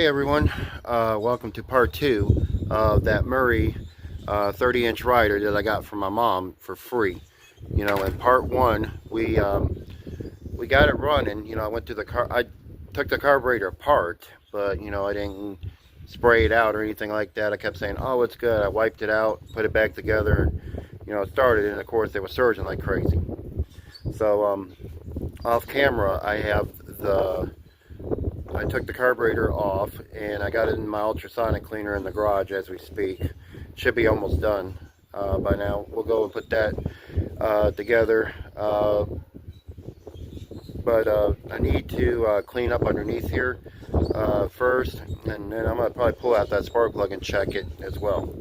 Hey everyone, welcome to part 2 of that Murray 30-inch rider that I got from my mom for free. You know, in part 1 we got it running. You know, I took the carburetor apart, but you know I didn't spray it out or anything like that. I kept saying, "Oh, it's good." I wiped it out, put it back together. You know, it started, and of course it was surging like crazy. So off camera, I took the carburetor off and I got it in my ultrasonic cleaner in the garage as we speak. Should be almost done by now. We'll go and put that together. But I need to clean up underneath here first, and then I'm going to probably pull out that spark plug and check it as well.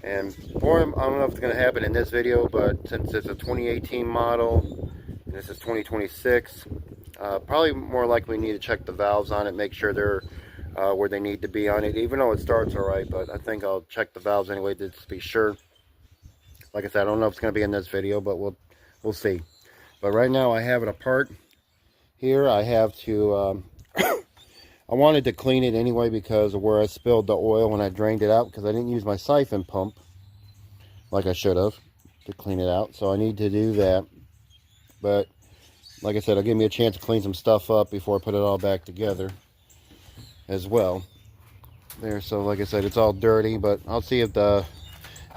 And I don't know if it's going to happen in this video, but since it's a 2018 model, and this is 2026, probably more likely need to check the valves on it, make sure they're where they need to be on it, even though it starts all right. But I think I'll check the valves anyway to just be sure. Like I said, I don't know if it's going to be in this video, but we'll see. But right now I have it apart here. I have to I wanted to clean it anyway because of where I spilled the oil when I drained it out, because I didn't use my siphon pump like I should have to clean it out. So I need to do that. But like I said, it'll give me a chance to clean some stuff up before I put it all back together as well. There, so like I said, it's all dirty, but I'll see if is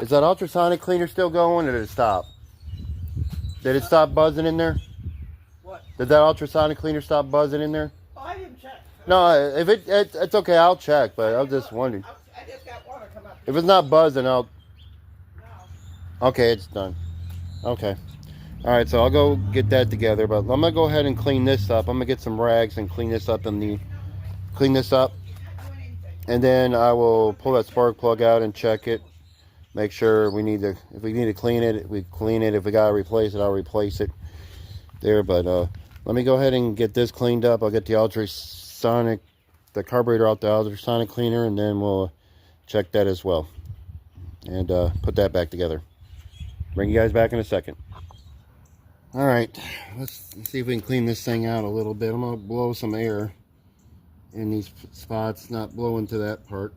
that ultrasonic cleaner still going, or did it stop? Did it stop buzzing in there? What? Did that ultrasonic cleaner stop buzzing in there? Oh, I didn't check. No, if it's okay, I'll check, but I was just wondering. I just got water come up. If it's not buzzing, I'll... No. Okay, it's done. Okay. Alright, so I'll go get that together, but I'm going to go ahead and clean this up. I'm going to get some rags and clean this up and then I will pull that spark plug out and check it. Make sure if we need to clean it, we clean it. If we got to replace it, I'll replace it there. But let me go ahead and get this cleaned up. I'll get the carburetor out the ultrasonic cleaner, and then we'll check that as well. And put that back together. Bring you guys back in a second. Alright, let's see if we can clean this thing out a little bit. I'm going to blow some air in these spots, not blow into that part.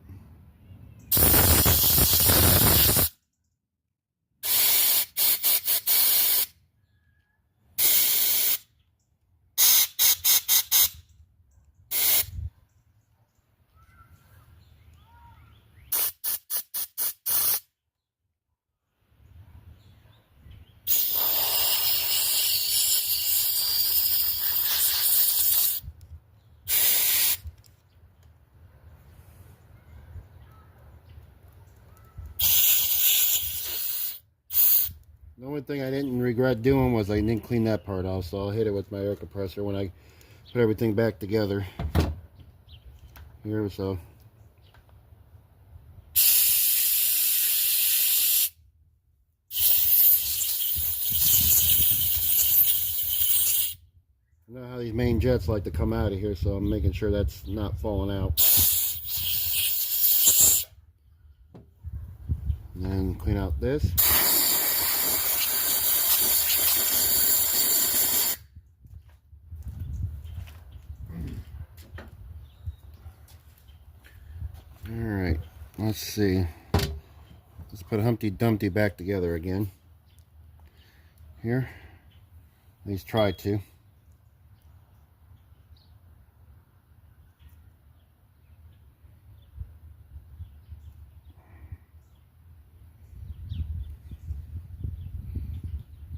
The only thing I didn't regret doing was I didn't clean that part off, so I'll hit it with my air compressor when I put everything back together. Here, so. I know how these main jets like to come out of here, so I'm making sure that's not falling out. And then clean out this. Alright, let's see. Let's put Humpty Dumpty back together again. Here. At least try to.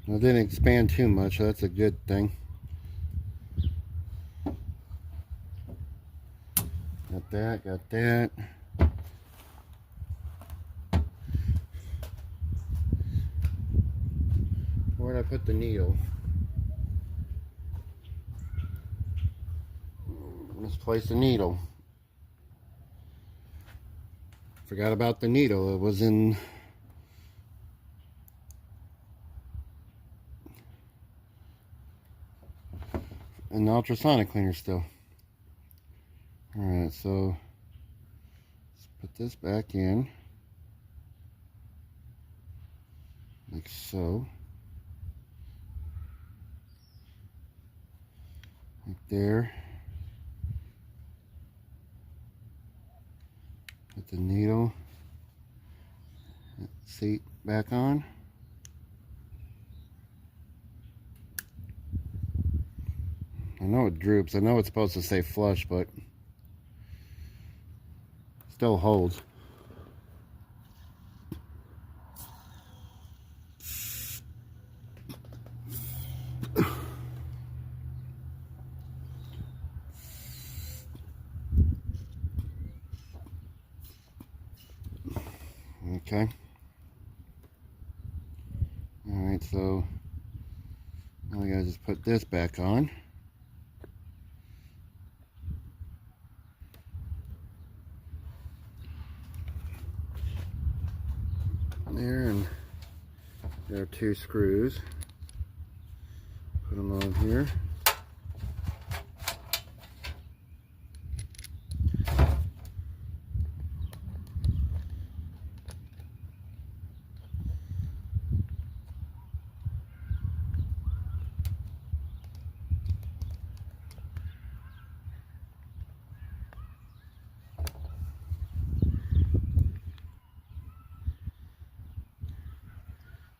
Well, it didn't expand too much, so that's a good thing. Got that, got that. Where'd I put the needle? Misplaced the needle. Forgot about the needle. It was in an ultrasonic cleaner still. Alright, so let's put this back in. Like so. Right there. the needle seat back on. I know it droops. I know it's supposed to stay flush, but still holds. Okay. Alright, so now we gotta just put this back on. There, and there are 2 screws. Put them on here.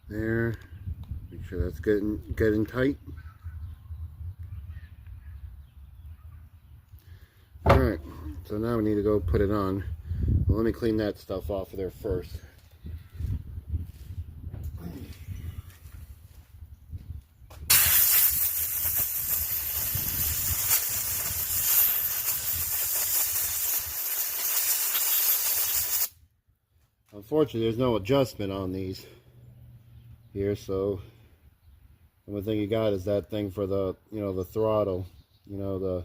There, make sure that's getting tight. Alright, so now we need to go put it on. Well, let me clean that stuff off of there first. Unfortunately, there's no adjustment on these here, so the only thing you got is that thing for the, you know, the throttle, you know, the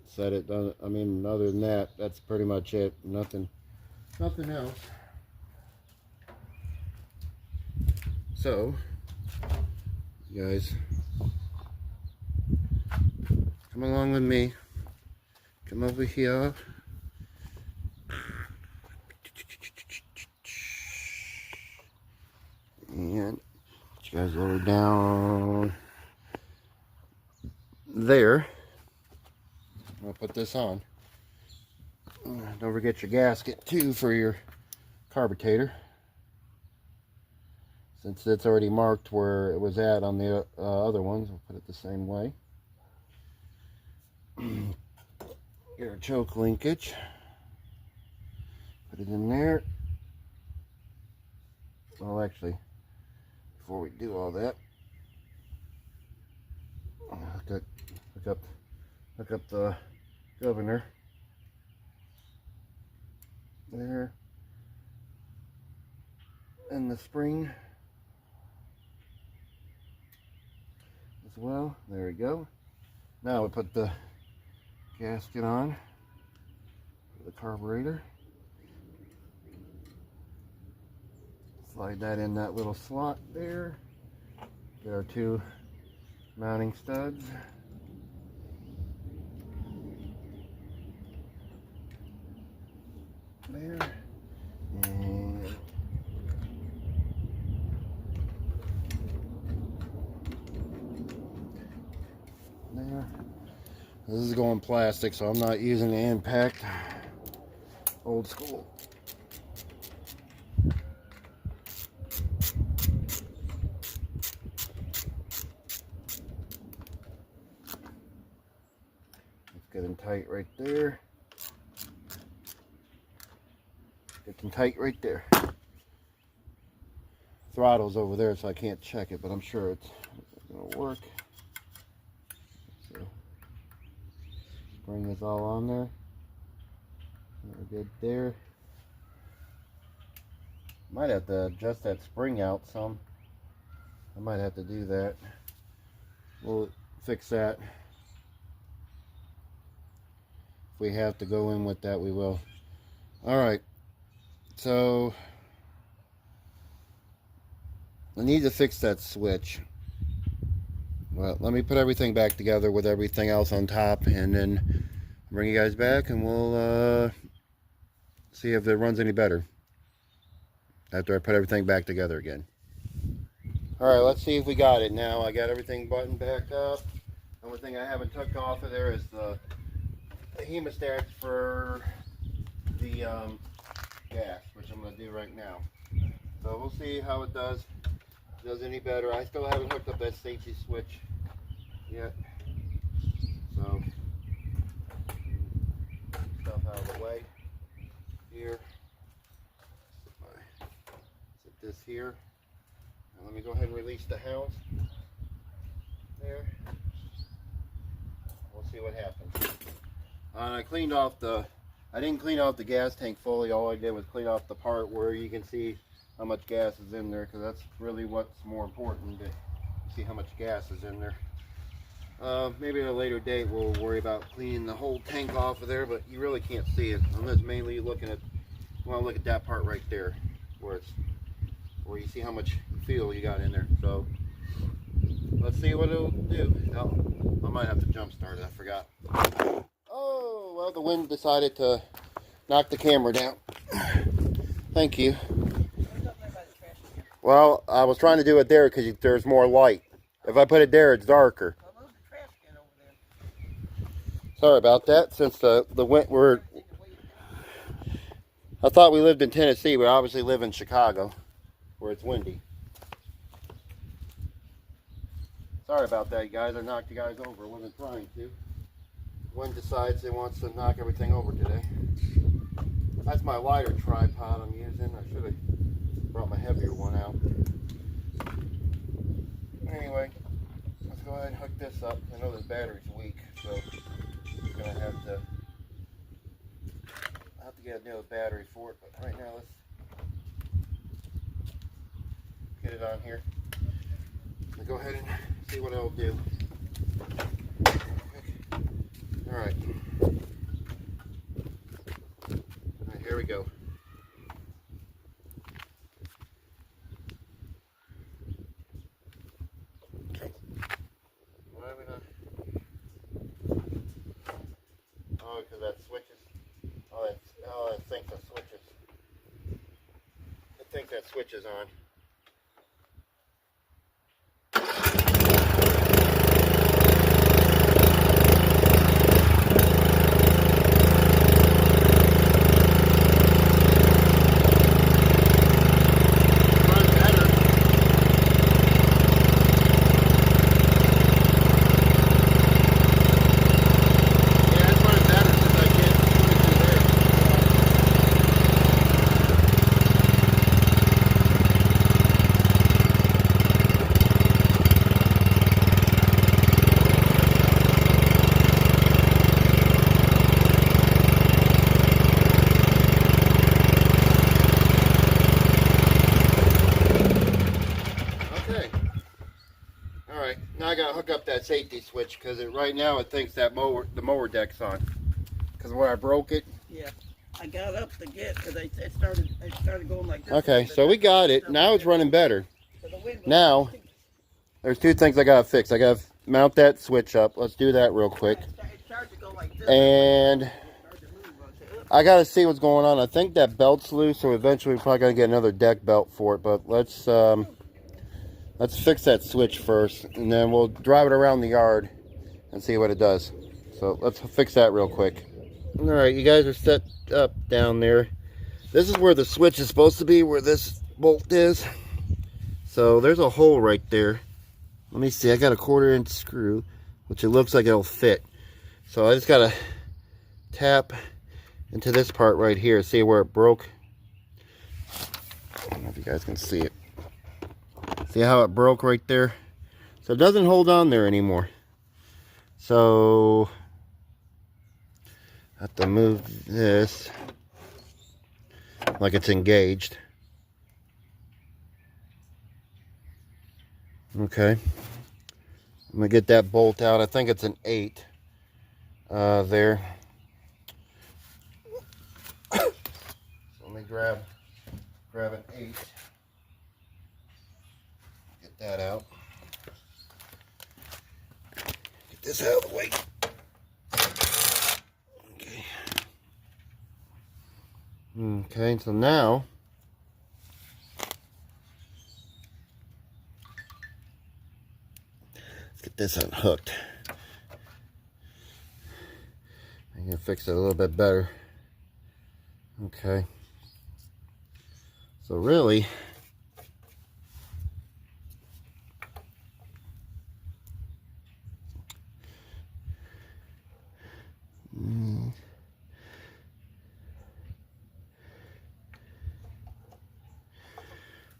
set it done. I mean, other than that, that's pretty much it. Nothing else. So you guys come along with me, come over here. And you guys lower down there. I'll put this on. Don't forget your gasket too for your carburetor, since it's already marked where it was at on the other ones. We'll put it the same way. Get our choke linkage. Put it in there. Well, actually, before we do all that, hook up the governor there, and the spring as well. There we go. Now we put the gasket on for the carburetor. Slide that in that little slot there. There are 2 mounting studs. There. And there. This is going plastic, so I'm not using the impact. Old school. Getting tight right there. Getting tight right there. Throttle's over there, so I can't check it, but I'm sure it's gonna work. So, spring is all on there. We're good there. Might have to adjust that spring out some. I might have to do that. We'll fix that. We have to go in with that, we will. All right, so I need to fix that switch. Well, let me put everything back together with everything else on top, and then bring you guys back, and we'll see if it runs any better after I put everything back together again. All right, let's see if we got it now. I got everything buttoned back up. The only thing I haven't took off of there is the hemostats for the gas, which I'm going to do right now. So we'll see how it does. If it does any better. I still haven't hooked up that safety switch yet. So, stuff out of the way here. Set this here. Now let me go ahead and release the house. There. We'll see what happens. I cleaned off I didn't clean off the gas tank fully. All I did was clean off the part where you can see how much gas is in there, because that's really what's more important, to see how much gas is in there. Maybe at a later date we'll worry about cleaning the whole tank off of there, but you really can't see it unless mainly you're looking at, you want to look at that part right there where you see how much fuel you got in there. So let's see what it'll do. Oh, I might have to jump start it, I forgot. Oh, well, the wind decided to knock the camera down. Thank you. Well, I was trying to do it there because there's more light. If I put it there, it's darker. Sorry about that. Since the wind, I thought we lived in Tennessee. We obviously live in Chicago, where it's windy. Sorry about that, you guys. I knocked you guys over. I wasn't trying to. Wind decides it wants to knock everything over today. That's my lighter tripod I'm using. I should have brought my heavier one out. Anyway, let's go ahead and hook this up. I know this battery's weak, so I'm gonna have to get a new battery for it. But right now, let's get it on here. I'll go ahead and see what it'll do. All right, here we go. Why are we not? Oh, because that switches. Oh, I think the switches. I think that switch is on. Now I gotta hook up that safety switch because right now it thinks that the mower deck's on. Because when I broke it. Yeah, I got up to get because it started going like this. Okay, so we got it. Now it's running better. Now there's two things I gotta fix. I gotta mount that switch up. Let's do that real quick. And I gotta see what's going on. I think that belt's loose, so eventually we're probably gonna get another deck belt for it. But let's fix that switch first, and then we'll drive it around the yard and see what it does. So let's fix that real quick. All right, you guys are set up down there. This is where the switch is supposed to be, where this bolt is. So there's a hole right there. Let me see, I got a 1/4 inch screw, which it looks like it'll fit. So I just gotta tap into this part right here, see where it broke. I don't know if you guys can see it. See how it broke right there? So it doesn't hold on there anymore. So I have to move this like it's engaged. Okay. I'm gonna get that bolt out. I think it's an 8 there. So let me grab an 8. Get that out. Get this out of the way. Okay, so now let's get this unhooked. I'm gonna fix it a little bit better. Okay. So really, well,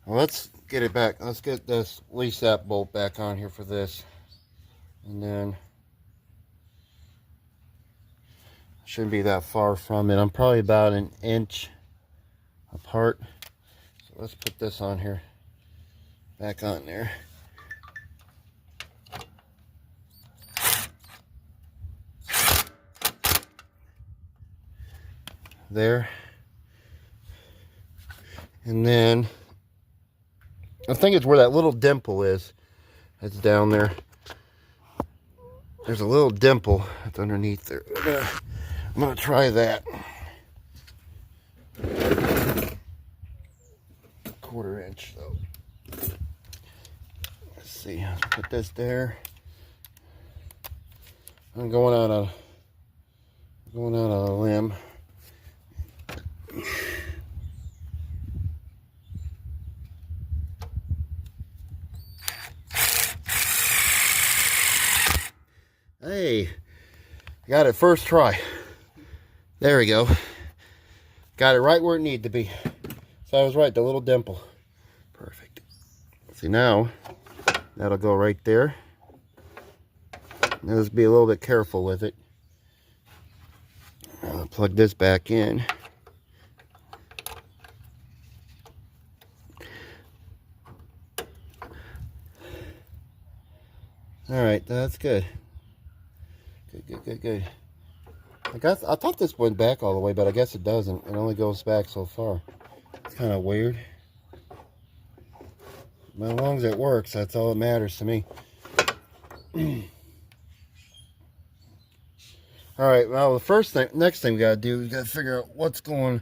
let's get it back. Let's get this lease that bolt back on here for this, and then shouldn't be that far from it. I'm probably about an inch apart. So let's put this on here, back on there. There. And then I think it's where that little dimple is. It's down there. There's a little dimple that's underneath there. I'm gonna try that. 1/4 inch though. Let's see. Let's put this there. I'm going out on a limb. Hey, got it first try. There we go. Got it right where it needed to be. So I was right, the little dimple. Perfect. See, now that'll go right there. Now let's be a little bit careful with it. I'll plug this back in. All right, that's good. Good. I thought this went back all the way, but I guess it doesn't. It only goes back so far. It's kind of weird. But as long as it works, that's all that matters to me. All right, well, the next thing we gotta do, we gotta figure out what's going.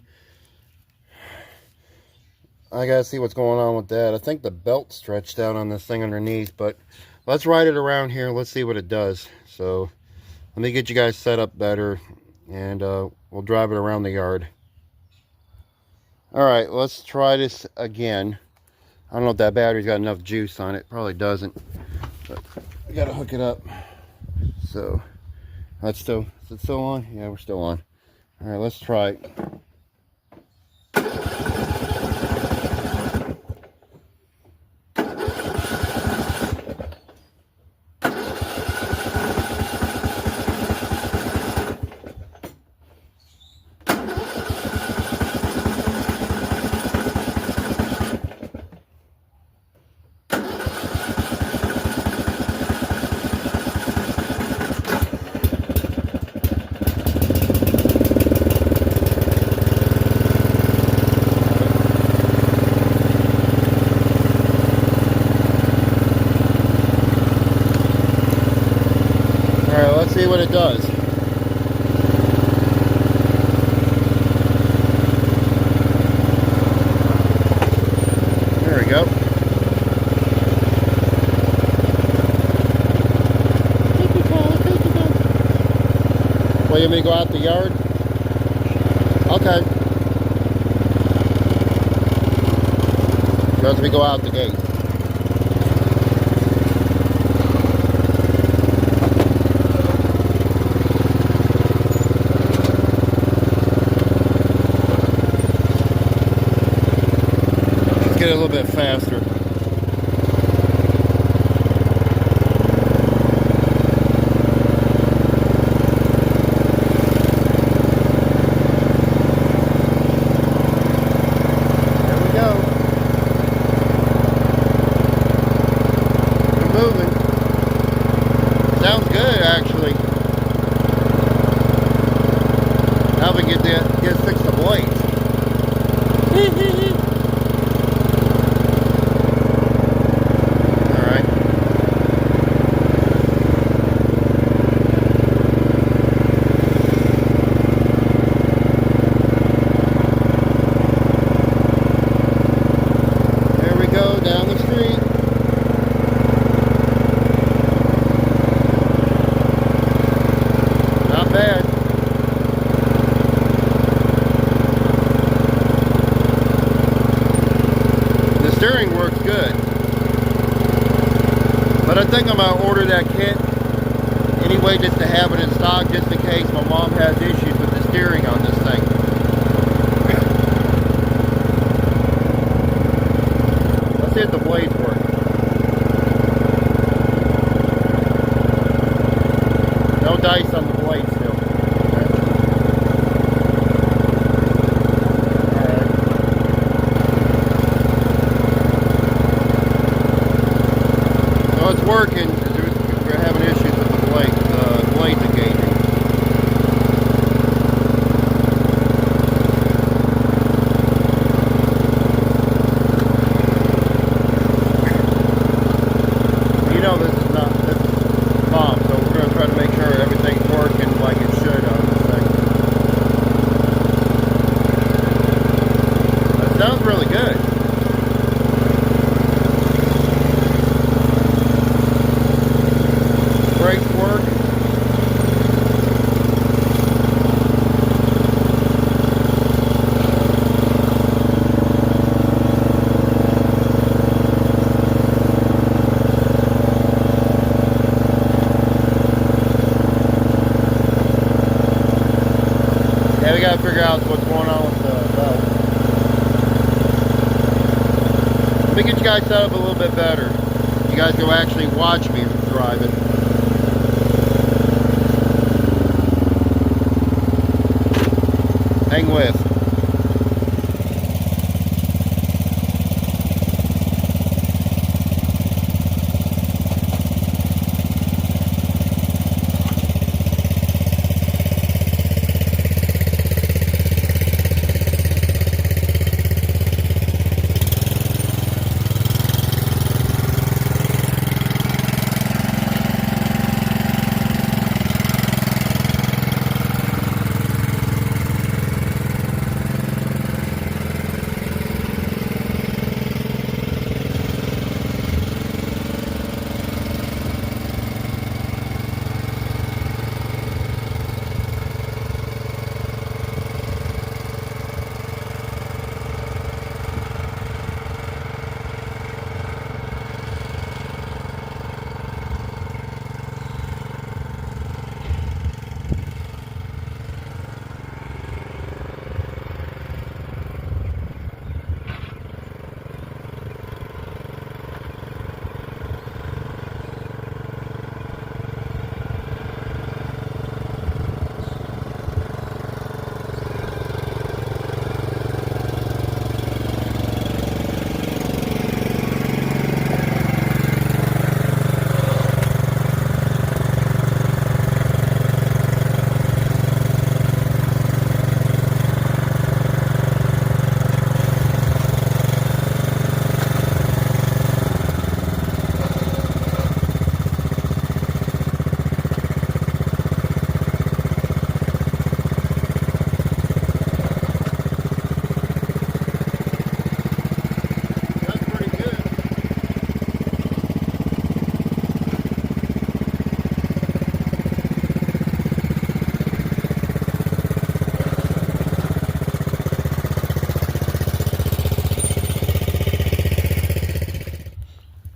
I gotta see what's going on with that. I think the belt stretched out on this thing underneath, but let's ride it around here. Let's see what it does. So let me get you guys set up better, and we'll drive it around the yard. All right, let's try this again. I don't know if that battery's got enough juice on it. Probably doesn't, but I gotta hook it up. So that's still, is it still on? Yeah, we're still on. All right, let's try it. Let's see what it does. There we go. Well, you want me to go out the yard? Okay. As we go out the gate. Get it a little bit faster. There we go. We're moving. Sounds good, actually. Now we get to fix the blades. steering works good. But I think I'm gonna order that kit anyway, just to have it in stock, just in case my mom has issues with the steering on this thing. Let's see if the blades work. No dice on the blade still. So it's working. We're having issues with the blades engaging. You know this is mom, so we're going to try to make sure everything's working like it should on this thing. That sounds really good. Brakes work. Yeah, we gotta figure out what's going on with the belt. Let me get you guys set up a little bit better. You guys go actually watch me drive it. Hang with.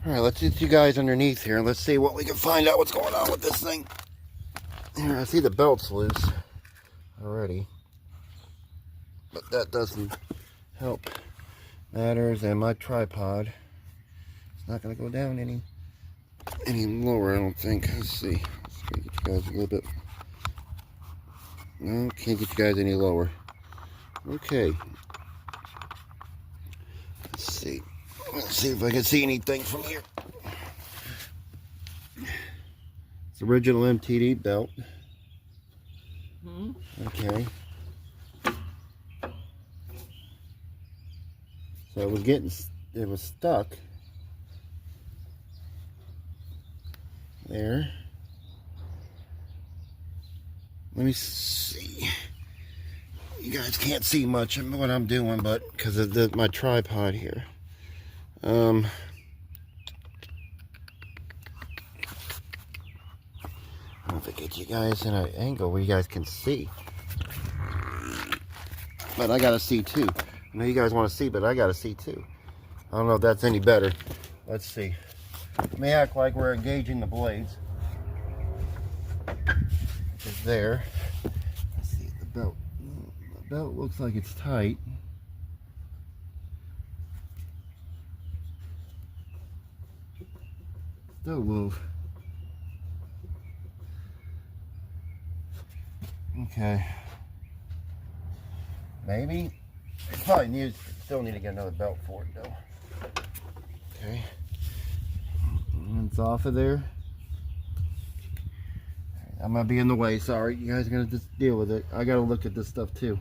Alright, let's get you guys underneath here. Let's see what we can find out what's going on with this thing. Here, I see the belt's loose already. But that doesn't help matters. And my tripod, it's not going to go down any lower, I don't think. Let's see. Let's get you guys a little bit. No, can't get you guys any lower. Okay. Let's see. Let's see if I can see anything from here. It's original MTD belt. Okay. So it was stuck there. Let me see. You guys can't see much of what I'm doing, but because of my tripod here. I don't know if I get you guys in an angle where you guys can see. But I gotta see too. I know you guys want to see, but I gotta see too. I don't know if that's any better. Let's see. It may act like we're engaging the blades. It's there. Let's see the belt. The belt looks like it's tight. Still move. Okay. Maybe. Probably still need to get another belt for it though. Okay. It's off of there. I'm gonna be in the way, sorry. You guys are gonna just deal with it. I gotta look at this stuff too.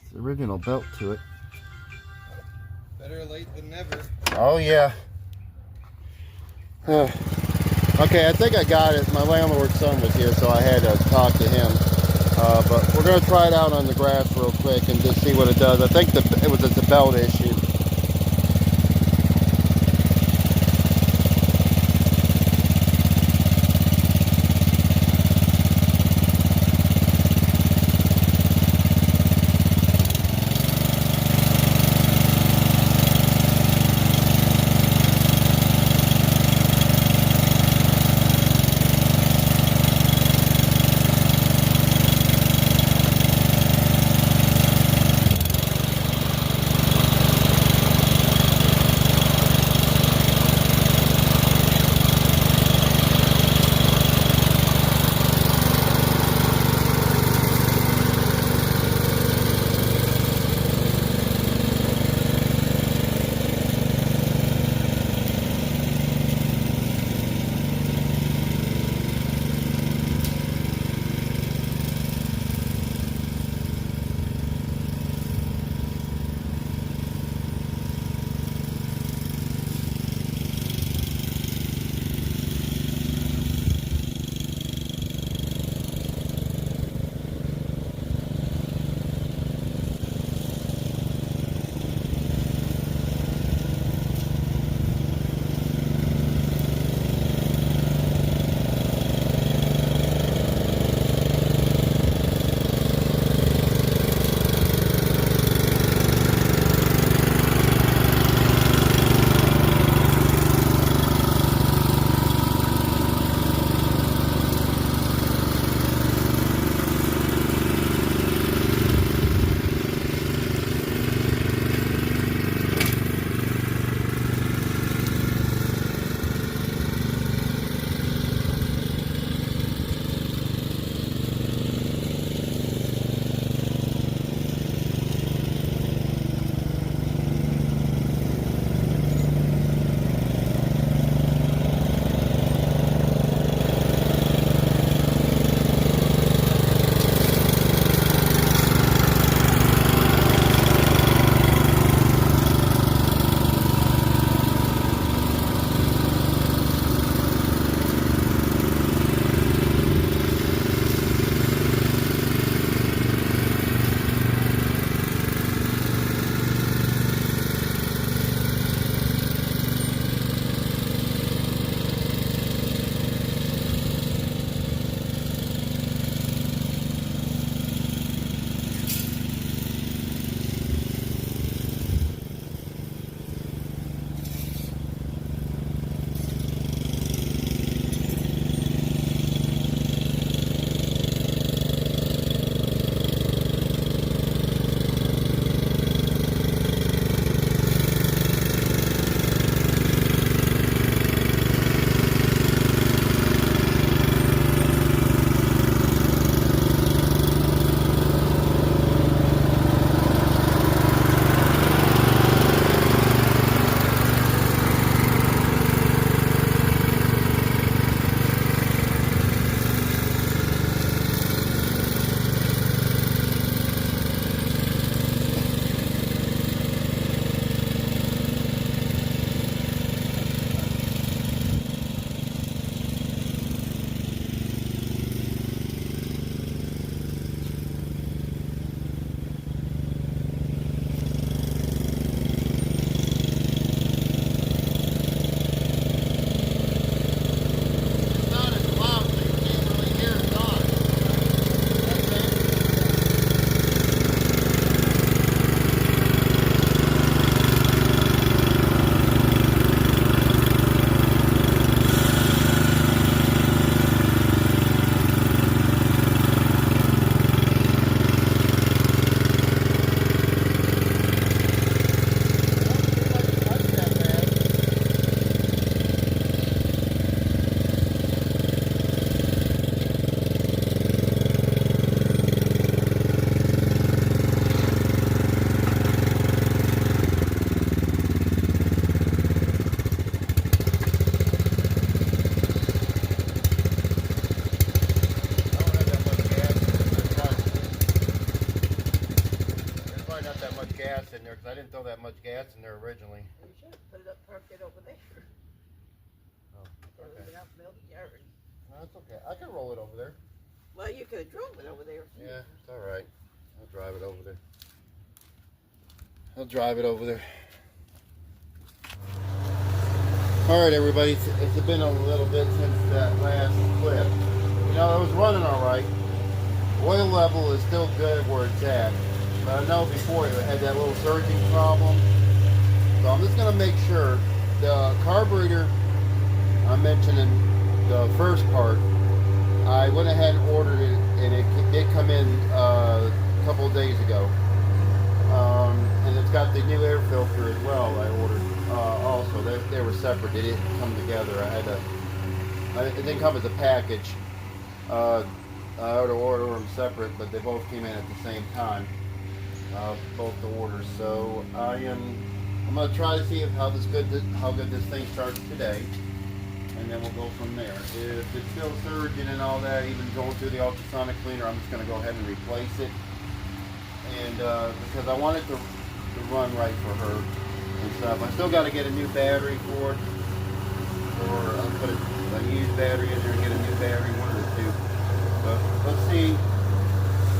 It's the original belt to it. Better late than never. Oh yeah. Okay, I think I got it. My landlord's son was here, so I had to talk to him. But we're going to try it out on the grass real quick and just see what it does. I think it was a belt issue. gas in there because I didn't throw that much gas in there originally. You should put it up, park it over there. Oh, okay. Out in the middle of the yard. No, that's okay. I can roll it over there. Well, you could have drove it over there. Yeah, it's all right. I'll drive it over there. I'll drive it over there. All right, everybody. It's been a little bit since that last clip. You know, it was running all right. Oil level is still good where it's at. But I know before it had that little surging problem. So I'm just going to make sure the carburetor I mentioned in the first part, I went ahead and ordered it, and it did come in a couple of days ago. And it's got the new air filter as well. I ordered also. They were separate. They didn't come together. It didn't come as a package. I had to order them separate, but they both came in at the same time. Both the orders. So I'm gonna try to see how good this thing starts today, and then we'll go from there. If it's still surging and all that, even going through the ultrasonic cleaner, I'm just gonna go ahead and replace it. And because I want it to run right for her and stuff. I still got to get a new battery for it, or I'll put a used battery in there and get a new battery, one of the two. But let's see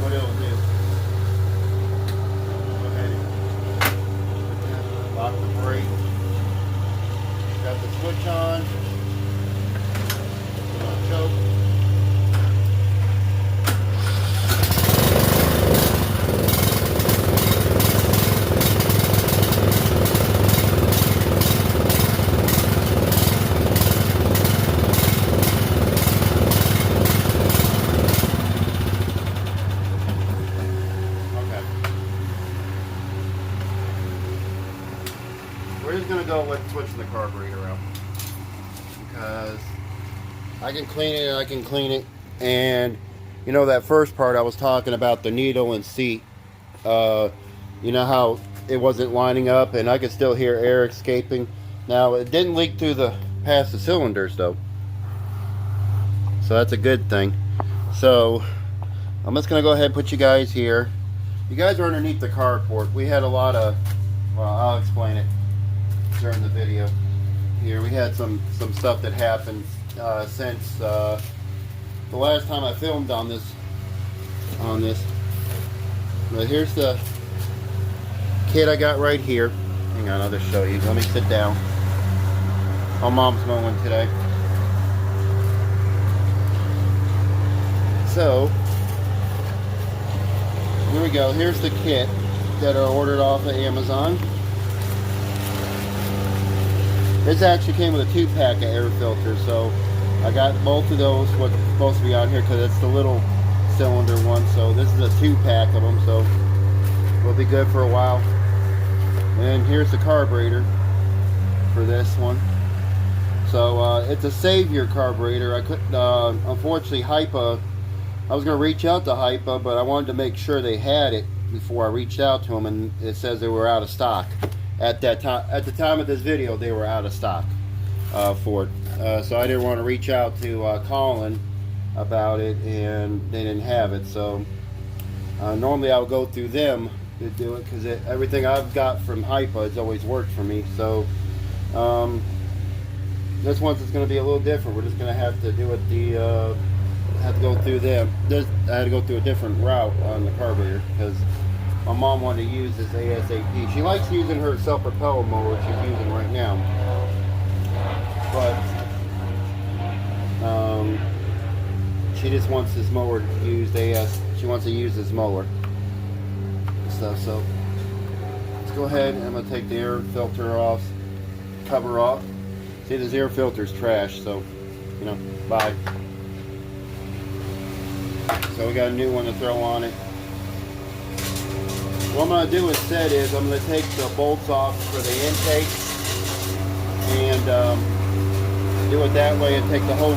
what it'll do. Go ahead and lock the brake. Got the switch on. Choke. We're just gonna go with switching the carburetor out because I can clean it and you know that first part I was talking about, the needle and seat, you know how it wasn't lining up and I could still hear air escaping. Now it didn't leak through past the cylinders though, so that's a good thing. So I'm just gonna go ahead and put you guys here. You guys are underneath the carport. We had a lot of, well, I'll explain it during the video here. We had some stuff that happened since the last time I filmed on this. But here's the kit I got right here. Hang on, I'll just show you. Let me sit down. My mom's mowing today. So here we go. Here's the kit that I ordered off of Amazon. This actually came with a 2-pack of air filters, so I got both of those, what's supposed to be on here, because it's the little cylinder one. So this is a 2-pack of them, so we'll be good for a while. And here's the carburetor for this one. So it's a Savior carburetor. I couldn't, unfortunately, Hypa. I was going to reach out to Hypa, but I wanted to make sure they had it before I reached out to them, and it says they were out of stock. At that time, at the time of this video, they were out of stock for it. So I didn't want to reach out to Colin about it, and they didn't have it. So normally I would go through them to do it because everything I've got from Hypa has always worked for me. So this one's is going to be a little different. We're just going to have to do it have to go through them. I had to go through a different route on the carburetor because my mom wanted to use this ASAP. She likes using her self-propelled mower she's using right now, but she just wants this mower used she wants to use this mower and stuff. So let's go ahead and I'm going to take the air filter off, cover off. See, this air filter is trash, so you know, bye. So we got a new one to throw on it. What I'm going to do instead is I'm going to take the bolts off for the intake and do it that way and take the whole.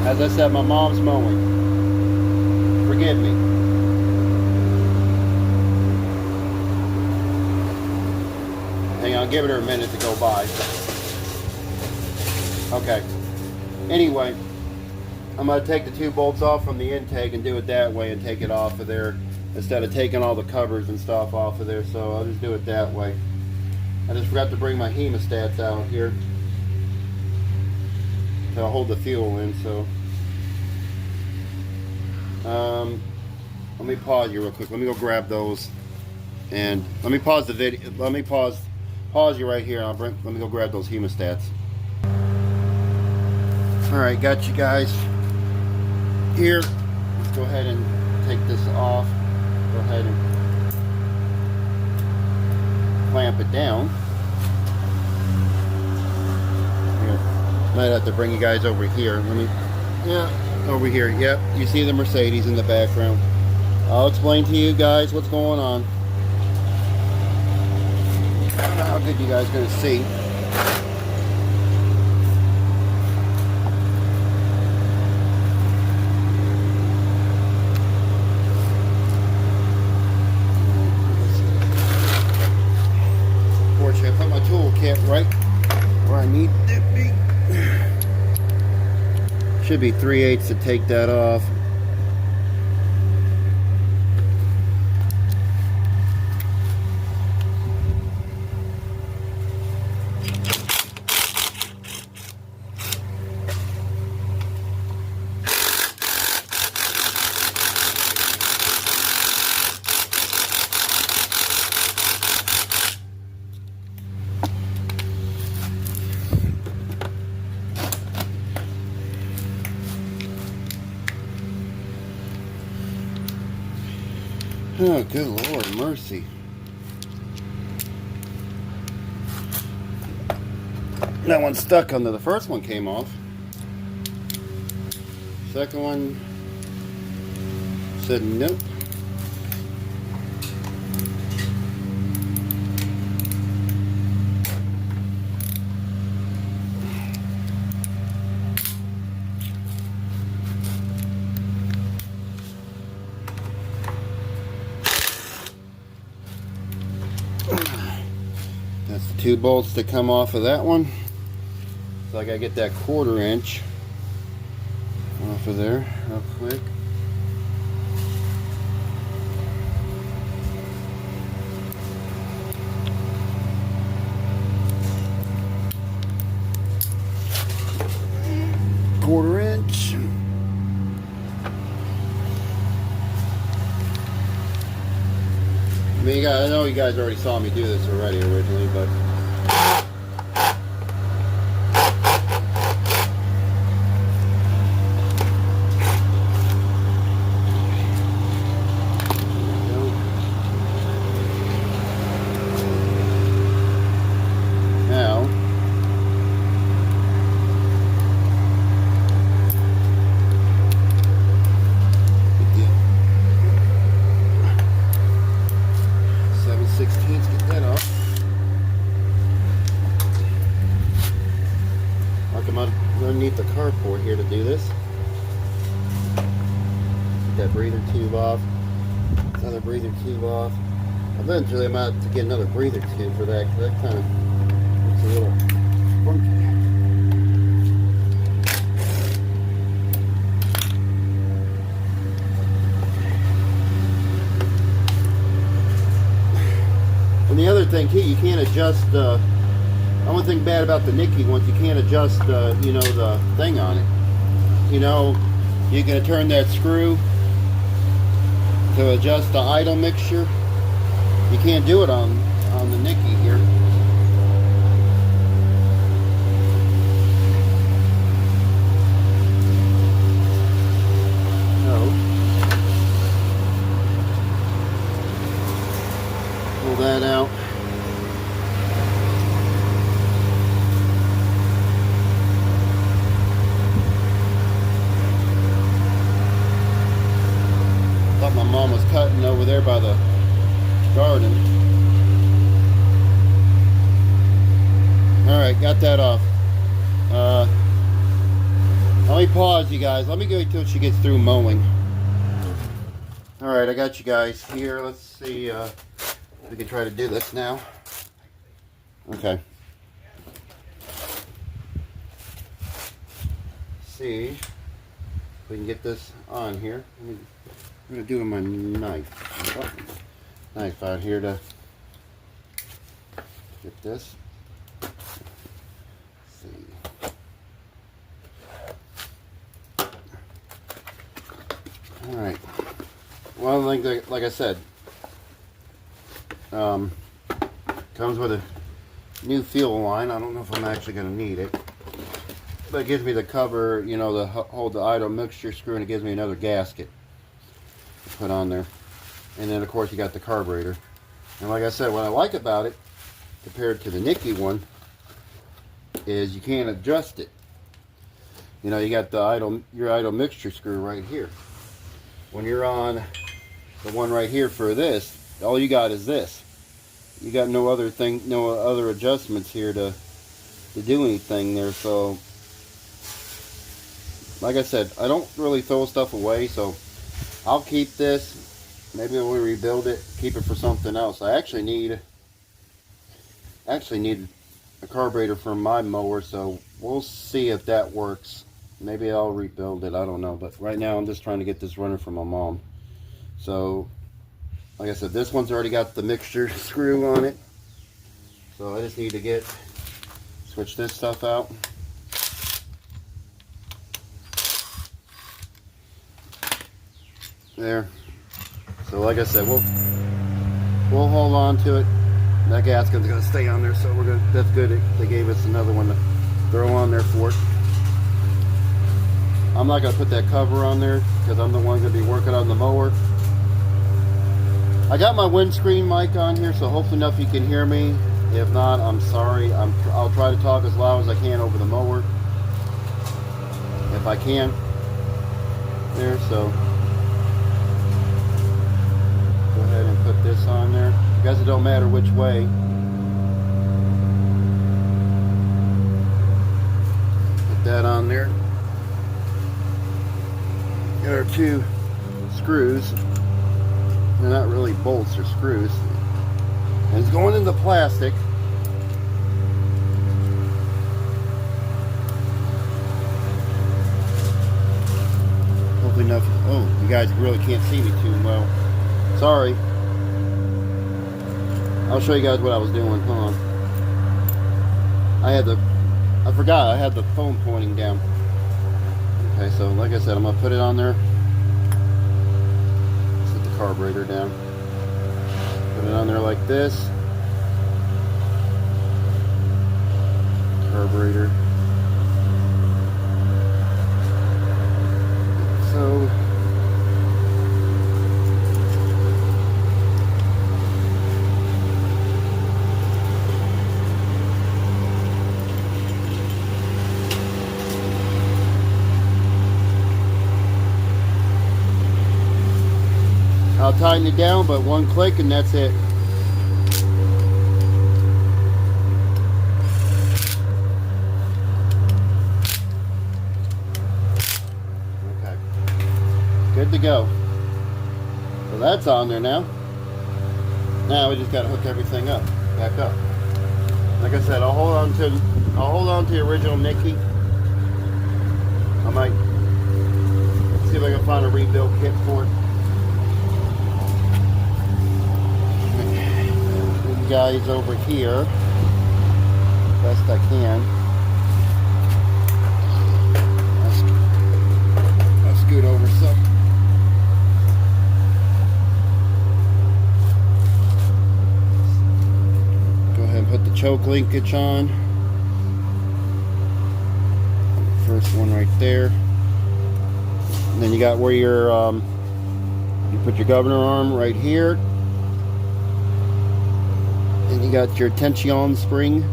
As I said, my mom's mowing. Forgive me. Hang on, I'll give her a minute to go by. Okay. Anyway, I'm going to take the 2 bolts off from the intake and do it that way and take it off of there instead of taking all the covers and stuff off of there. So I'll just do it that way. I just forgot to bring my hemostats out here to hold the fuel in. So let me pause you real quick. Let me go grab those, and let me pause the video. Let me pause you right here. Let me go grab those hemostats. All right, got you guys here. Let's go ahead and take this off. Go ahead and clamp it down. Here. Might have to bring you guys over here. Over here. Yep, you see the Mercedes in the background. I'll explain to you guys what's going on. I don't know how good you guys are going to see. Fortunately, I put my toolkit right where I need it to be. Should be 3/8 to take that off. Oh, good Lord, mercy. That one's stuck under. The first one came off. Second one said nope. That's the 2 bolts that come off of that one. So I gotta get that 1/4 inch off of there real quick. Quarter inch. I mean, I know you guys already saw me do this already originally, but now 7/16, get that off. I'll come underneath the carport here to do this. Get that breather tube off. Another breather tube off. Eventually I'm out to get another breather tube for that, because that kind of looks a little funky. And the other thing too, you can't adjust. One thing bad about the Nicky ones, you can't adjust. You know, the thing on it. You know, you're gonna turn that screw to adjust the idle mixture. You can't do it on the Nicky here. So pull that out. Thought my mom was cutting over there by the garden. Alright, got that off. Let me pause you guys. Let me go until she gets through mowing. Alright, I got you guys here. Let's see if we can try to do this now. Okay. See. we can get this on here. I'm gonna do it with my knife out here to get this. Let's see. All right. Well, like I said, comes with a new fuel line. I don't know if I'm actually going to need it, but it gives me the cover, you know, to hold the idle mixture screw, and it gives me another gasket to put on there. And then of course you got the carburetor. And like I said, what I like about it compared to the Nicky one is you can't adjust it. You know, you got the your idle mixture screw right here. When you're on the one right here for this, all you got is this. You got no other adjustments here to do anything there. So like I said, I don't really throw stuff away, so I'll keep this. Maybe we'll rebuild it, keep it for something else. I actually need a carburetor for my mower, so we'll see if that works. Maybe I'll rebuild it, I don't know. But right now I'm just trying to get this running for my mom. So like I said, this one's already got the mixture screw on it, so I just need to switch this stuff out. There. So like I said, we'll hold on to it. That gasket's gonna stay on there, so that's good. They gave us another one to throw on there for it. I'm not gonna put that cover on there because I'm the one gonna be working on the mower. I got my windscreen mic on here, so hopefully enough you can hear me. If not, I'm sorry. I'll try to talk as loud as I can over the mower, if I can. There, so go ahead and put this on there. I guess it don't matter which way. Put that on there. Got our two screws. They're not really bolts or screws. And it's going into plastic. Hopefully enough. Oh, you guys really can't see me too well. Sorry. I'll show you guys what I was doing. Hold on. I forgot I had the phone pointing down. Okay, so like I said, I'm gonna put it on there. Set the carburetor down. Put it on there like this. Carburetor. So I'll tighten it down, but one click and that's it. Okay. Good to go. So that's on there now. Now we just got to hook everything up, back up. Like I said, I'll hold on to the original Nicky. I might see if I can find a rebuild kit for it. Guys over here best I can. I'll scoot over some. Go ahead and put the choke linkage on. First one right there. And then you got where you put your governor arm right here. And you got your tension spring.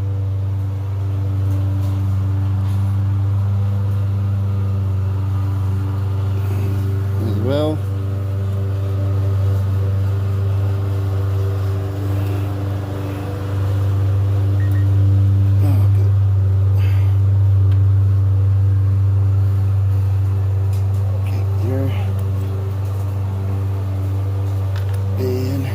As well. Oh, good. Okay, there. And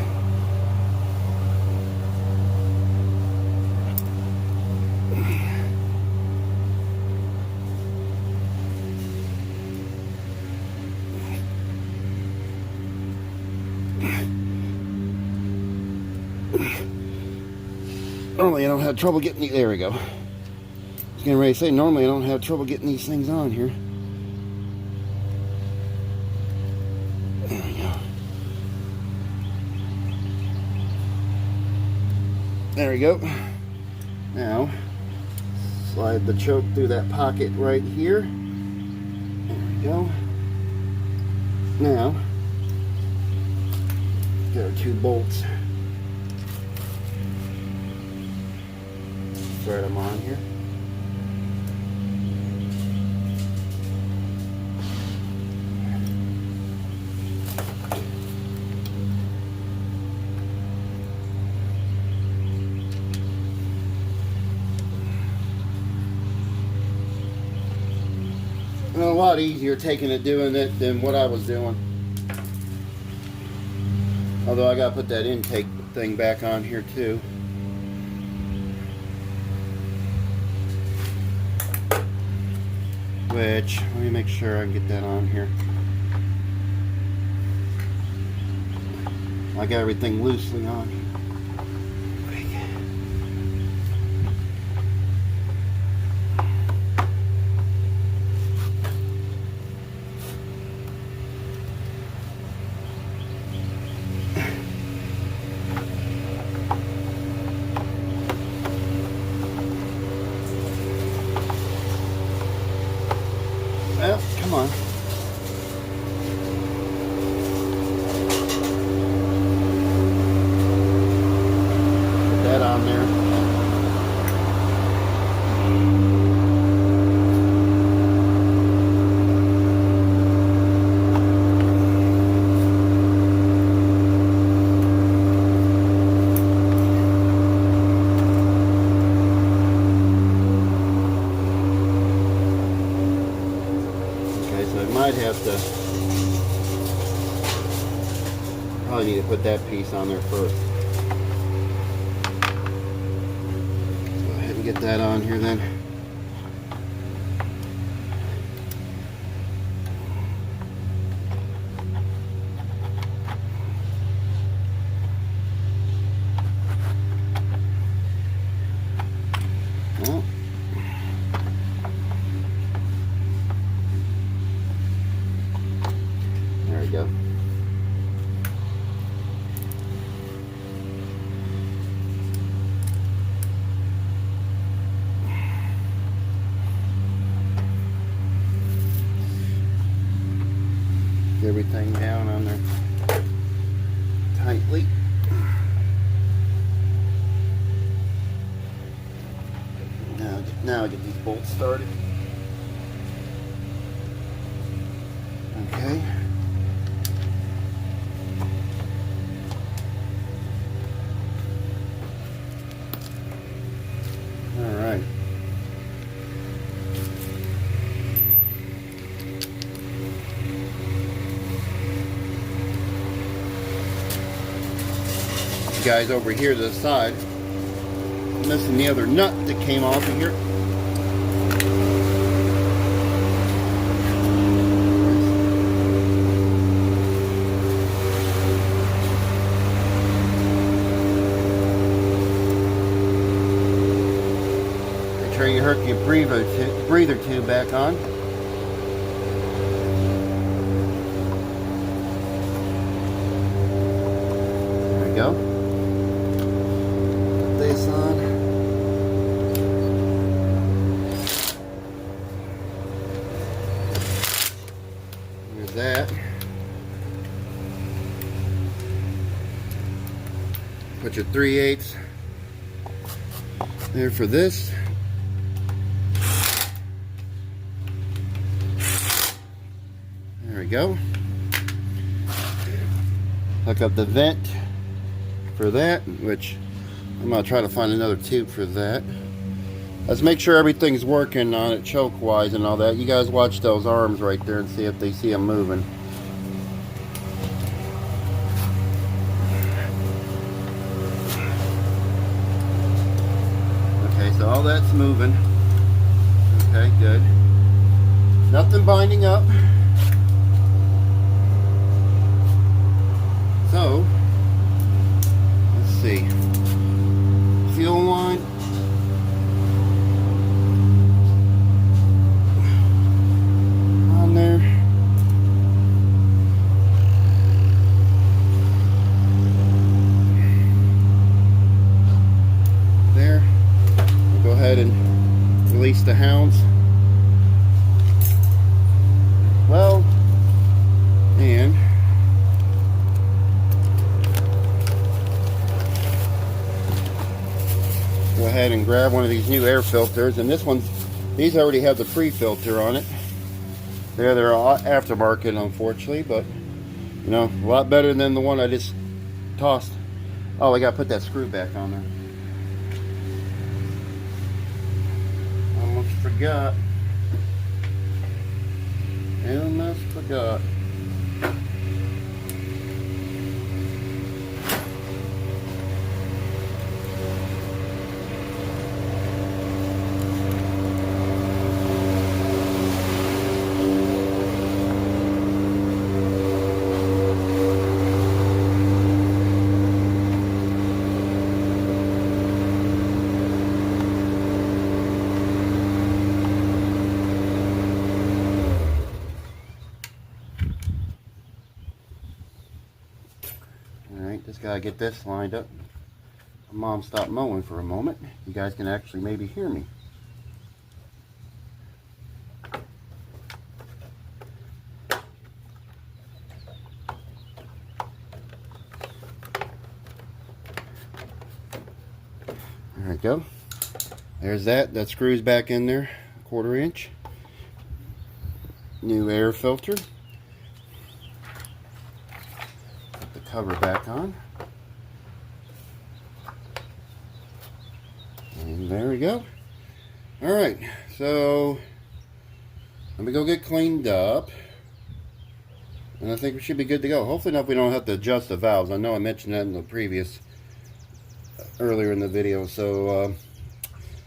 Normally I don't have trouble getting there we go. I was getting ready to say normally I don't have trouble getting these things on here. There we go. There we go. Now slide the choke through that pocket right here. There we go. Now got our 2 bolts. Thread them on here. And a lot easier taking it doing it than what I was doing. Although I gotta put that intake thing back on here too. Which, let me make sure I can get that on here. I got everything loosely on. Well, come on. Put that on there. Might have to, probably need to put that piece on there first. Go ahead and get that on here then. Well, there we go. Get everything down on there tightly. Now get these bolts started. Okay. All right. Guys over here to the side, missing the other nut that came off of here. Make sure you hook your breather tube back on. There we go. This on. There's that. Put your 3/8 there for this. There we go. Hook up the vent for that, which I'm going to try to find another tube for that. Let's make sure everything's working on it choke-wise and all that. You guys watch those arms right there and see if they see them moving. Okay, so all that's moving. Okay, good. Nothing binding up. So, let's see. fuel line. On there. There. We'll go ahead and release the hounds. Well, and go ahead and grab one of these new air filters, and these already have the pre-filter on it. They're aftermarket, unfortunately, but you know, a lot better than the one I just tossed. Oh, I gotta put that screw back on there. Almost forgot. Almost forgot. Alright, just gotta get this lined up. Mom stopped mowing for a moment. You guys can actually maybe hear me. There we go. There's that. That screws back in there, 1/4 inch. New air filter. Put the cover back on. And there we go. Alright, so let me go get cleaned up. And I think we should be good to go. Hopefully enough we don't have to adjust the valves. I know I mentioned that in the previous, earlier in the video. So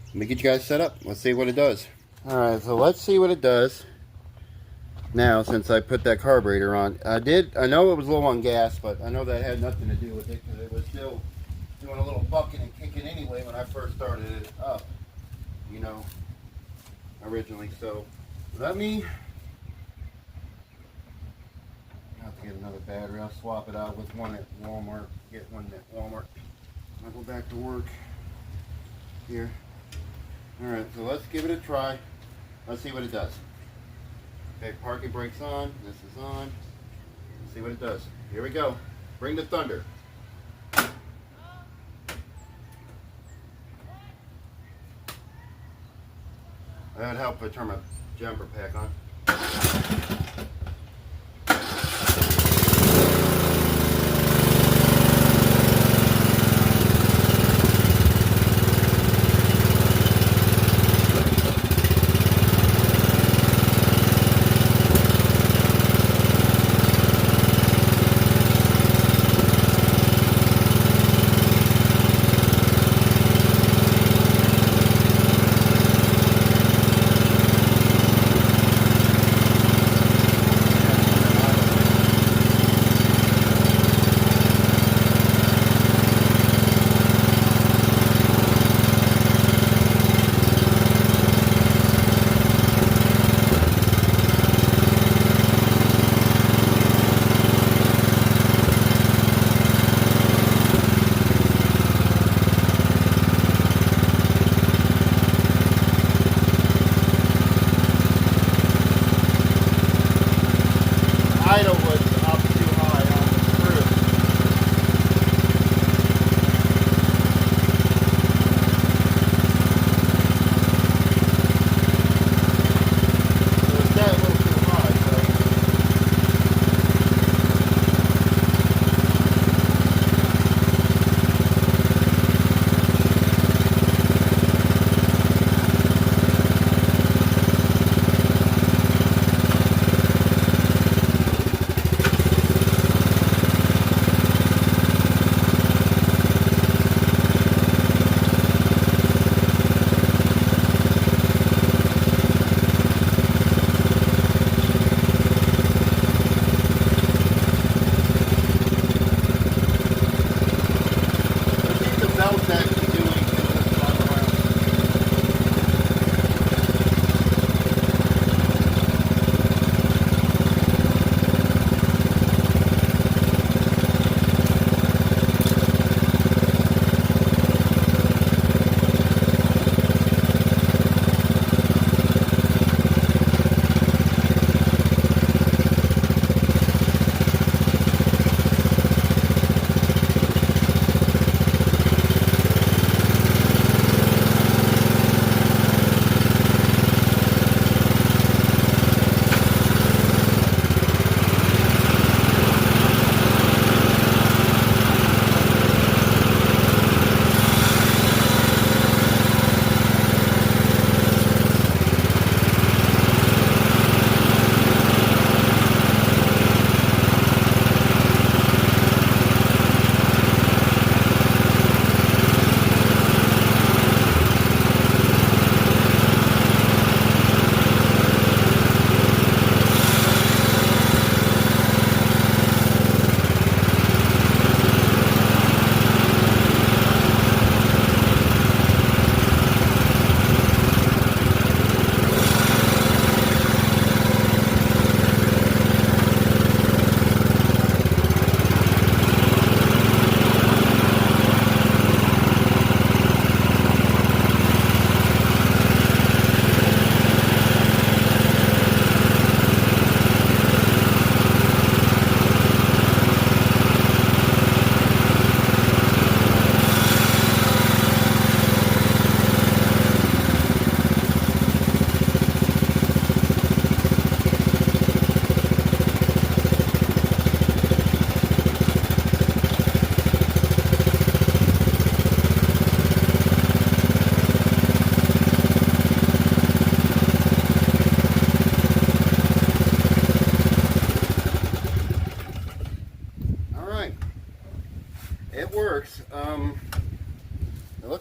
let me get you guys set up. Let's see what it does. Alright, so let's see what it does now since I put that carburetor on. I know it was low on gas, but I know that had nothing to do with it because it was still doing a little bucking and kicking anyway when I first started it up, you know, originally. So let me, I have to get another battery. I'll swap it out with one at Walmart, get one at Walmart. I'll go back to work here. Alright, so let's give it a try. Let's see what it does. Okay, parking brake's on. This is on. Let's see what it does. Here we go. Bring the thunder. That would help if I turn my jumper pack on.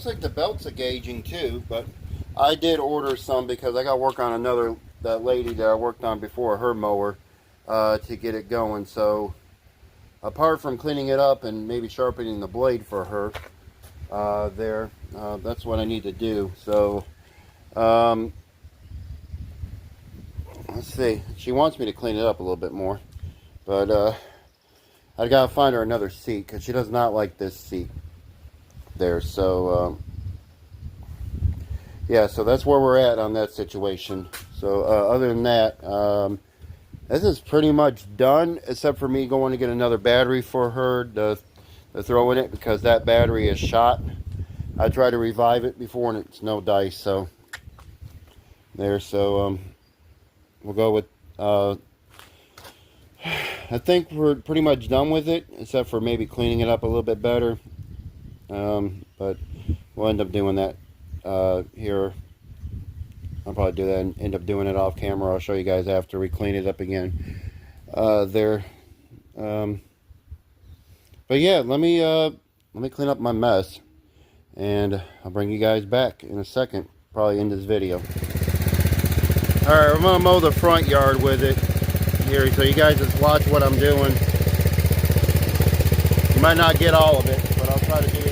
looks like the belt's gauging too, but I did order some because I got to work on that lady that I worked on before, her mower, to get it going. So apart from cleaning it up and maybe sharpening the blade for her, that's what I need to do. So let's see. She wants me to clean it up a little bit more, but I gotta find her another seat because she does not like this seat there. So yeah, so that's where we're at on that situation. So other than that, this is pretty much done, except for me going to get another battery for her to throw in it, because that battery is shot. I tried to revive it before and it's no dice. So there. So we'll go with I think we're pretty much done with it, except for maybe cleaning it up a little bit better. But we'll end up doing that here. I'll probably do that and end up doing it off camera. I'll show you guys after we clean it up again there. But yeah, let me clean up my mess, and I'll bring you guys back in a second, probably in this video. All right, I'm gonna mow the front yard with it here, so you guys just watch what I'm doing. You might not get all of it, but I'll try to do it.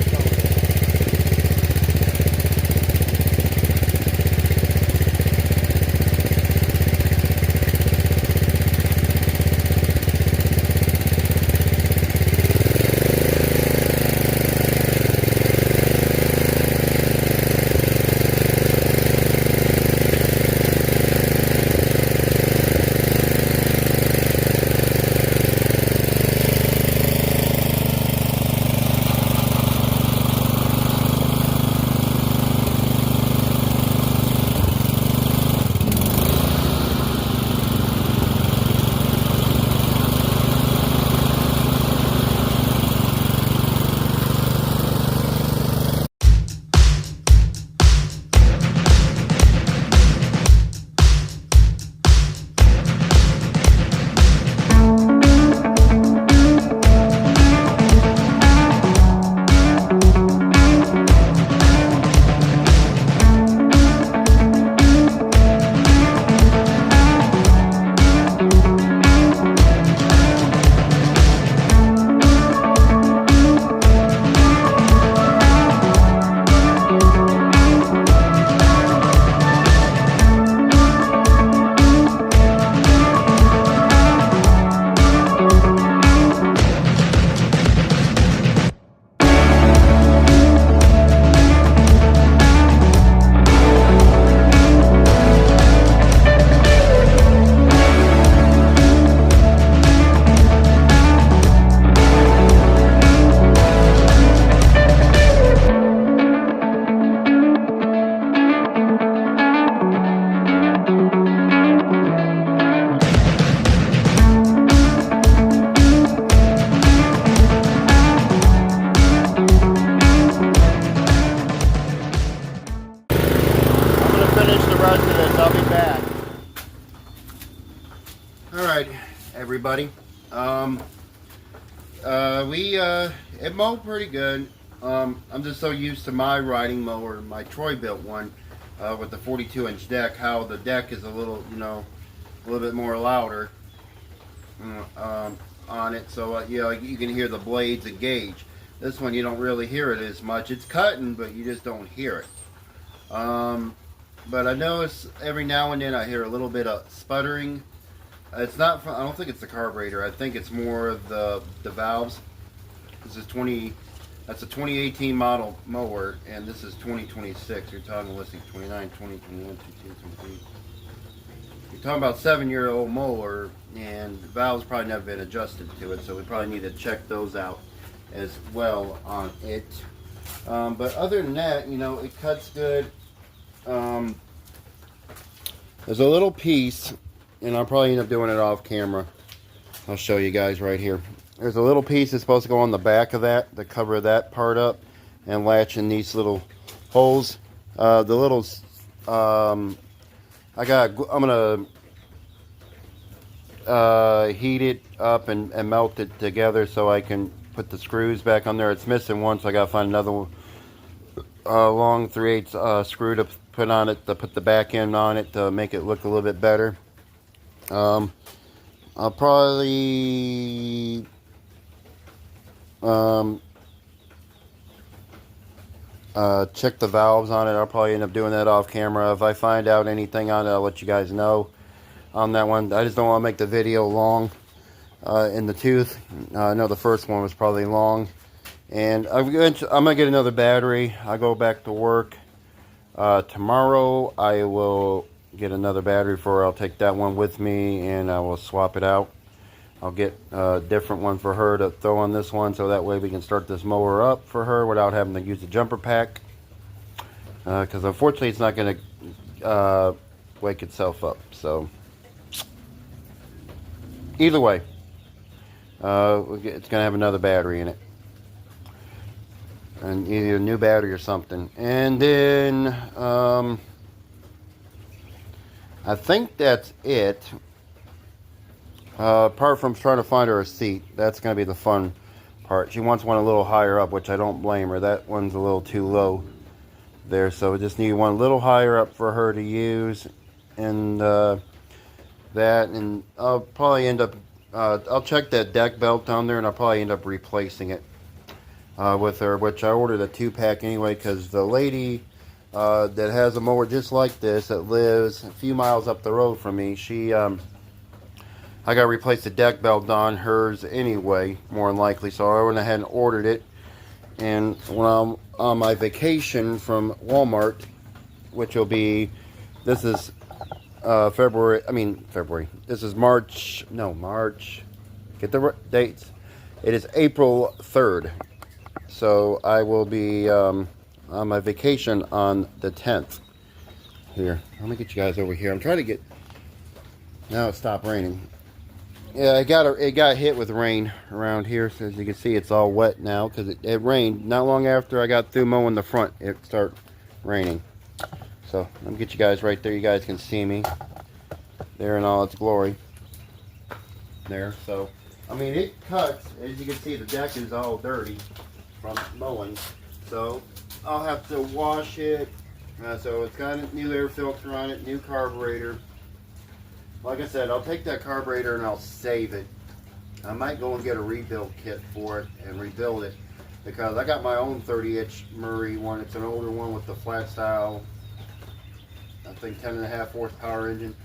I'll be back. All right, everybody. It mowed pretty good. I'm just so used to my riding mower, my Troy built one, with the 42-inch deck. How the deck is a little, a little bit more louder on it. So you can hear the blades engage. This one you don't really hear it as much. It's cutting, but you just don't hear it. But I notice every now and then I hear a little bit of sputtering. It's not from, I don't think it's the carburetor. I think it's more of the valves. This is that's a 2018 model mower, and this is 2026. You're talking, let's see, 29, 20, 21, 22, 23. You're talking about 7-year-old mower, and the valves probably never been adjusted to it, so we probably need to check those out as well on it. But other than that, it cuts good. There's a little piece, and I'll probably end up doing it off camera. I'll show you guys right here. There's a little piece that's supposed to go on the back of that to cover that part up and latch in these little holes. The little I'm gonna heat it up and melt it together so I can put the screws back on there. It's missing one, so I gotta find another one. long 3/8 screw to put on it, to put the back end on it to make it look a little bit better. I'll probably check the valves on it. I'll probably end up doing that off camera. If I find out anything on it, I'll let you guys know on that one. I just don't want to make the video long in the tooth. I know the first one was probably long. And I'm going to get another battery. I go back to work tomorrow. I will get another battery for her. I'll take that one with me and I will swap it out. I'll get a different one for her to throw on this one, so that way we can start this mower up for her without having to use the jumper pack. Because unfortunately it's not going to wake itself up. So either way, it's going to have another battery in it. And either a new battery or something. And then I think that's it. Apart from trying to find her a seat. That's going to be the fun part. She wants one a little higher up, which I don't blame her. That one's a little too low there. So we just need one a little higher up for her to use. And that. And I'll probably end up... I'll check that deck belt down there, and I'll probably end up replacing it with her. Which I ordered a 2-pack anyway, because the lady that has a mower just like this, that lives a few miles up the road from me, she... I got to replace the deck belt on hers anyway, more than likely. So I went ahead and ordered it. And when I'm on my vacation from Walmart, which will be, this is February. This is March. Get the dates. It is April 3rd. So I will be on my vacation on the 10th. Here, let me get you guys over here. I'm trying to get, now it stopped raining. Yeah, it got hit with rain around here. So as you can see, it's all wet now because it rained. Not long after I got through mowing the front, it started raining. So let me get you guys right there. You guys can see me there in all its glory. There. So, I mean, it cuts. As you can see, the deck is all dirty from mowing. So I'll have to wash it. So it's got a new air filter on it, new carburetor. Like I said, I'll take that carburetor and I'll save it. I might go and get a rebuild kit for it and rebuild it, because I got my own 30-inch Murray one. It's an older one with the flat style, I think 10.5 horsepower engine.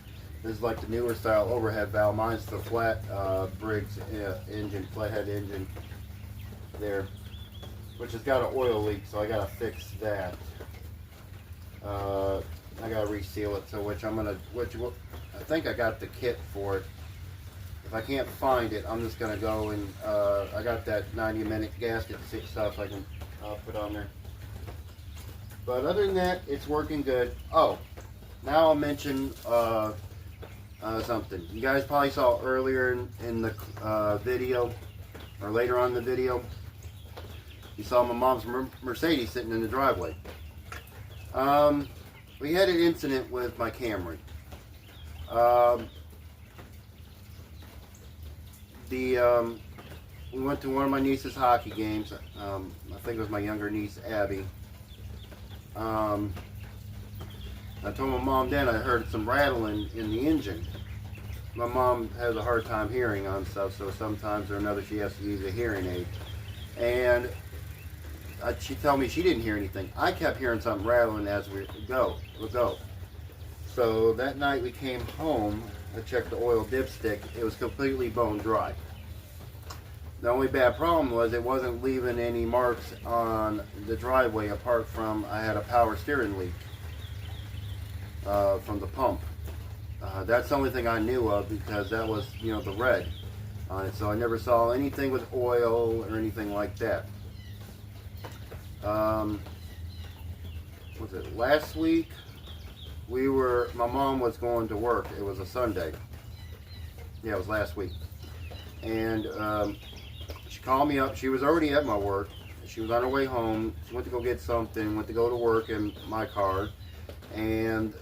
This is like the newer style overhead valve. Mine's the flat Briggs engine, flathead engine there, which has got an oil leak, so I gotta fix that. I gotta reseal it, so I think I got the kit for it. If I can't find it, I'm just gonna go and I got that 90-minute gasket stuff I can put on there. But other than that, it's working good. Oh, now I'll mention something. You guys probably saw earlier in the video, or later on in the video, you saw my mom's Mercedes sitting in the driveway. We had an incident with my Camry. We went to one of my niece's hockey games. I think it was my younger niece, Abby. I told my mom then I heard some rattling in the engine. My mom has a hard time hearing on stuff, so sometimes or another she has to use a hearing aid. And she told me she didn't hear anything. I kept hearing something rattling as we go. So that night we came home, I checked the oil dipstick. It was completely bone dry. The only bad problem was it wasn't leaving any marks on the driveway, apart from I had a power steering leak from the pump. That's the only thing I knew of, because that was, the red on it. So I never saw anything with oil or anything like that. Was it last week? My mom was going to work. It was a Sunday. Yeah, it was last week. And she called me up. She was already at my work. She was on her way home. She went to go get something, went to go to work in my car. And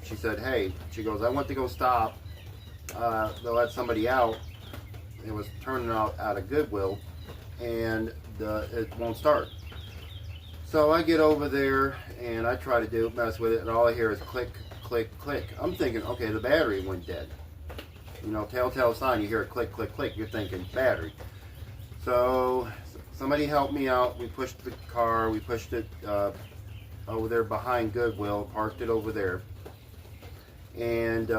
she said, hey, she goes, I went to go stop. They'll let somebody out. It was turning out of Goodwill, and it won't start. So I get over there and I try to mess with it, and all I hear is click, click, click. I'm thinking, okay, the battery went dead. You know, telltale sign, you hear a click, click, click, you're thinking battery. So somebody helped me out. We pushed the car, we pushed it over there behind Goodwill, parked it over there. And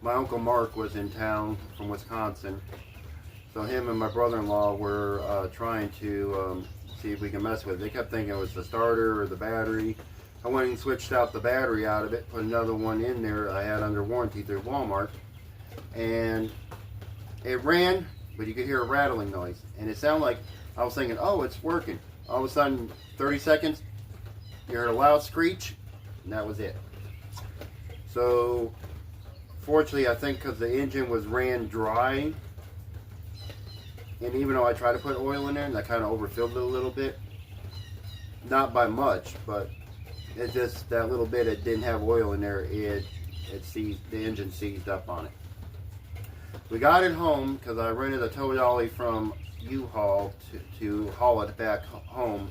my Uncle Mark was in town from Wisconsin. So him and my brother-in-law were trying to see if we can mess with it. They kept thinking it was the starter or the battery. I went and switched out the battery out of it, put another one in there I had under warranty through Walmart. And it ran, but you could hear a rattling noise. And it sounded like, I was thinking, oh, it's working. All of a sudden, 30 seconds, you heard a loud screech, and that was it. So, fortunately, I think because the engine was ran dry, and even though I tried to put oil in there, and I kind of overfilled it a little bit, not by much, but it just, that little bit, it didn't have oil in there, it seized, the engine seized up on it. We got it home because I rented a tow dolly from U-Haul to haul it back home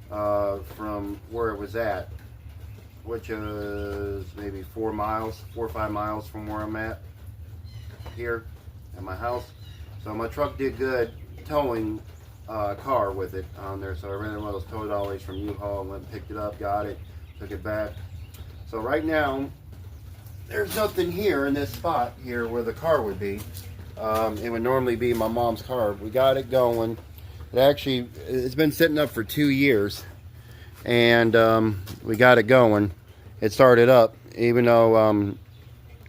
from where it was at, which is maybe 4 or 5 miles from where I'm at here at my house. So my truck did good towing a car with it on there. So I rented one of those tow dollies from U-Haul and went and picked it up, got it, took it back. So right now, there's nothing here in this spot here where the car would be. It would normally be my mom's car. We got it going. It's been sitting up for 2 years, and we got it going. It started up, even though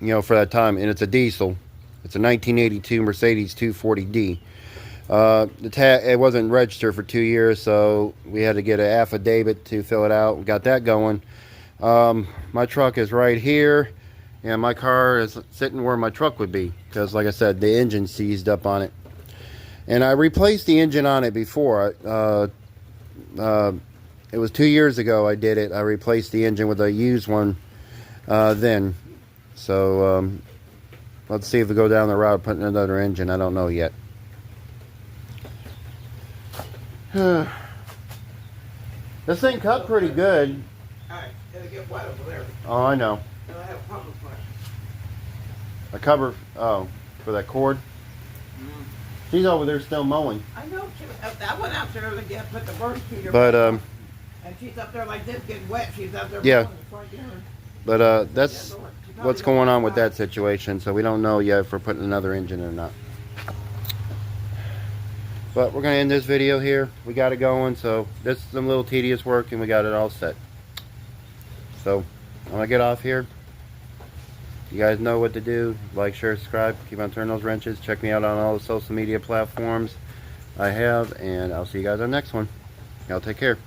you know, for that time, and it's a diesel. It's a 1982 Mercedes 240D. It wasn't registered for 2 years, so we had to get an affidavit to fill it out. We got that going. My truck is right here. And my car is sitting where my truck would be because, like I said, the engine seized up on it. And I replaced the engine on it before. It was 2 years ago I did it. I replaced the engine with a used one then. So let's see if we go down the route of putting another engine. I don't know yet. This thing cut pretty good. Alright, it'll get wet over there. Oh, I know. And I have a problem for it. A cover, oh, for that cord. She's over there still mowing. I know, I went out there to get put the bird feeder. But and she's up there like this getting wet. She's up there yeah. mowing the front yard. But that's what's going on with that situation. So we don't know yet if we're putting another engine or not. But we're gonna end this video here. We got it going. So this is some little tedious work, and we got it all set. So I'm gonna get off here. You guys know what to do. Like, share, subscribe. Keep on turning those wrenches. Check me out on all the social media platforms I have, and I'll see you guys on the next one. Y'all take care.